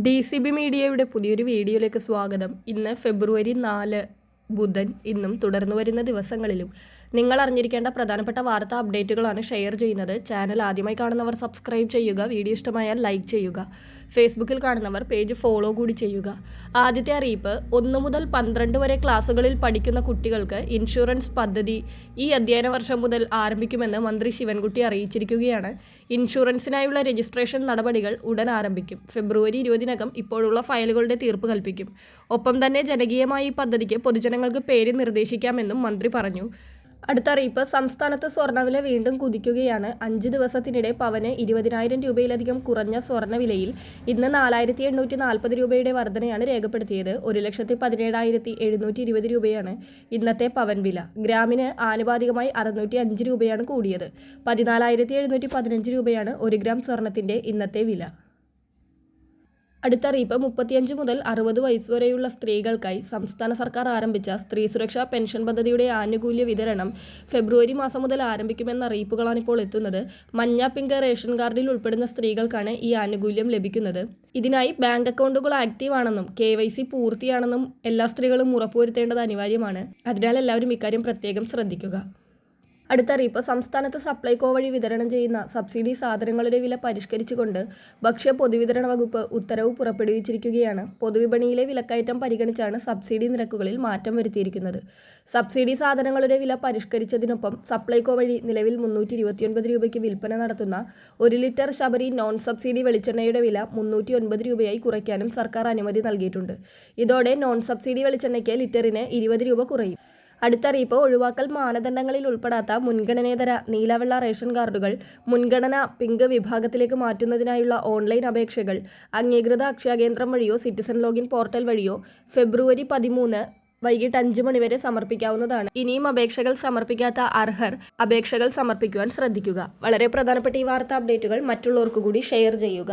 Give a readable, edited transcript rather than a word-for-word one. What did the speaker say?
DCB മീഡിയയുടെ പുതിയൊരു വീഡിയോയിലേക്ക് സ്വാഗതം. ഇന്ന് ഫെബ്രുവരി 4 ബുധൻ. ഇന്നും തുടർന്നു വരുന്ന ദിവസങ്ങളിലും നിങ്ങൾ അറിഞ്ഞിരിക്കേണ്ട പ്രധാനപ്പെട്ട വാർത്താ അപ്ഡേറ്റുകളാണ് ഷെയർ ചെയ്യുന്നത്. ചാനൽ ആദ്യമായി കാണുന്നവർ സബ്സ്ക്രൈബ് ചെയ്യുക, വീഡിയോ ഇഷ്ടമായാൽ ലൈക്ക് ചെയ്യുക, ഫേസ്ബുക്കിൽ കാണുന്നവർ പേജ് ഫോളോ കൂടി ചെയ്യുക. ആദ്യത്തെ അറിയിപ്പ്, 1 മുതൽ 12 വരെ ക്ലാസുകളിൽ പഠിക്കുന്ന കുട്ടികൾക്ക് ഇൻഷുറൻസ് പദ്ധതി ഈ അധ്യയന വർഷം മുതൽ ആരംഭിക്കുമെന്ന് മന്ത്രി ശിവൻകുട്ടി അറിയിച്ചിരിക്കുകയാണ്. ഇൻഷുറൻസിനായുള്ള രജിസ്ട്രേഷൻ നടപടികൾ ഉടൻ ആരംഭിക്കും. ഫെബ്രുവരി 20-നകം ഇപ്പോഴുള്ള ഫയലുകളുടെ തീർപ്പ് കൽപ്പിക്കും. ഒപ്പം തന്നെ ജനകീയമായി ഈ പദ്ധതിക്ക് പൊതുജനങ്ങൾക്ക് പേര് നിർദ്ദേശിക്കാമെന്നും മന്ത്രി പറഞ്ഞു. അടുത്ത അറിയിപ്പ്, സംസ്ഥാനത്ത് സ്വർണ്ണവില വീണ്ടും കുതിക്കുകയാണ്. 5 ദിവസത്തിനിടെ പവന് 20,000 രൂപയിലധികം കുറഞ്ഞ സ്വർണ്ണവിലയിൽ ഇന്ന് 4,840 രൂപയുടെ വർധനയാണ് രേഖപ്പെടുത്തിയത്. 1,17,720 രൂപയാണ് ഇന്നത്തെ പവൻ വില. ഗ്രാമിന് ആനുപാതികമായി 605 രൂപയാണ് കൂടിയത്. 14,715 രൂപയാണ് 1 ഗ്രാം സ്വർണത്തിന്റെ ഇന്നത്തെ വില. അടുത്ത അറിയിപ്പ്, 35 മുതൽ 60 വയസ്സ് വരെയുള്ള സ്ത്രീകൾക്കായി സംസ്ഥാന സർക്കാർ ആരംഭിച്ച സ്ത്രീ സുരക്ഷാ പെൻഷൻ പദ്ധതിയുടെ ആനുകൂല്യ വിതരണം ഫെബ്രുവരി മാസം മുതൽ ആരംഭിക്കുമെന്ന അറിയിപ്പുകളാണ് ഇപ്പോൾ എത്തുന്നത്. മഞ്ഞ, പിങ്ക് റേഷൻ കാർഡിൽ ഉൾപ്പെടുന്ന സ്ത്രീകൾക്കാണ് ഈ ആനുകൂല്യം ലഭിക്കുന്നത്. ഇതിനായി ബാങ്ക് അക്കൗണ്ടുകൾ ആക്റ്റീവ് ആണെന്നും KYC പൂർത്തിയാണെന്നും എല്ലാ സ്ത്രീകളും ഉറപ്പുവരുത്തേണ്ടത് അനിവാര്യമാണ്. അതിനാൽ എല്ലാവരും ഇക്കാര്യം പ്രത്യേകം ശ്രദ്ധിക്കുക. അടുത്ത അറിയിപ്പ്, സംസ്ഥാനത്ത് സപ്ലൈകോ വഴി വിതരണം ചെയ്യുന്ന സബ്സിഡി സാധനങ്ങളുടെ വില പരിഷ്കരിച്ചുകൊണ്ട് ഭക്ഷ്യ പൊതുവിതരണ വകുപ്പ് ഉത്തരവ് പുറപ്പെടുവിച്ചിരിക്കുകയാണ്. പൊതുവിപണിയിലെ വിലക്കയറ്റം പരിഗണിച്ചാണ് സബ്സിഡി നിരക്കുകളിൽ മാറ്റം വരുത്തിയിരിക്കുന്നത്. സബ്സിഡി സാധനങ്ങളുടെ വില പരിഷ്കരിച്ചതിനൊപ്പം സപ്ലൈകോ വഴി നിലവിൽ 329 രൂപയ്ക്ക് വിൽപ്പന നടത്തുന്ന 1 ലിറ്റർ ശബരി നോൺ സബ്സിഡി വെളിച്ചെണ്ണയുടെ വില 309 രൂപയായി കുറയ്ക്കാനും സർക്കാർ അനുമതി നൽകിയിട്ടുണ്ട്. ഇതോടെ നോൺ സബ്സിഡി വെളിച്ചെണ്ണയ്ക്ക് ലിറ്ററിന് 20 രൂപ കുറയും. അടുത്തറിയിപ്പ്, ഒഴിവാക്കൽ മാനദണ്ഡങ്ങളിൽ ഉൾപ്പെടാത്ത മുൻഗണനേതര നീലവെള്ള റേഷൻ കാർഡുകൾ മുൻഗണന പിങ്ക് വിഭാഗത്തിലേക്ക് മാറ്റുന്നതിനായുള്ള ഓൺലൈൻ അപേക്ഷകൾ അംഗീകൃത അക്ഷയ കേന്ദ്രം വഴിയോ സിറ്റിസൺ ലോഗിൻ പോർട്ടൽ വഴിയോ ഫെബ്രുവരി 13 വൈകിട്ട് 5 മണി വരെ സമർപ്പിക്കാവുന്നതാണ്. ഇനിയും അപേക്ഷകൾ സമർപ്പിക്കാത്ത അർഹർ അപേക്ഷകൾ സമർപ്പിക്കുവാൻ ശ്രദ്ധിക്കുക. വളരെ പ്രധാനപ്പെട്ട ഈ വാർത്താ അപ്ഡേറ്റുകൾ മറ്റുള്ളവർക്ക് കൂടി ഷെയർ ചെയ്യുക.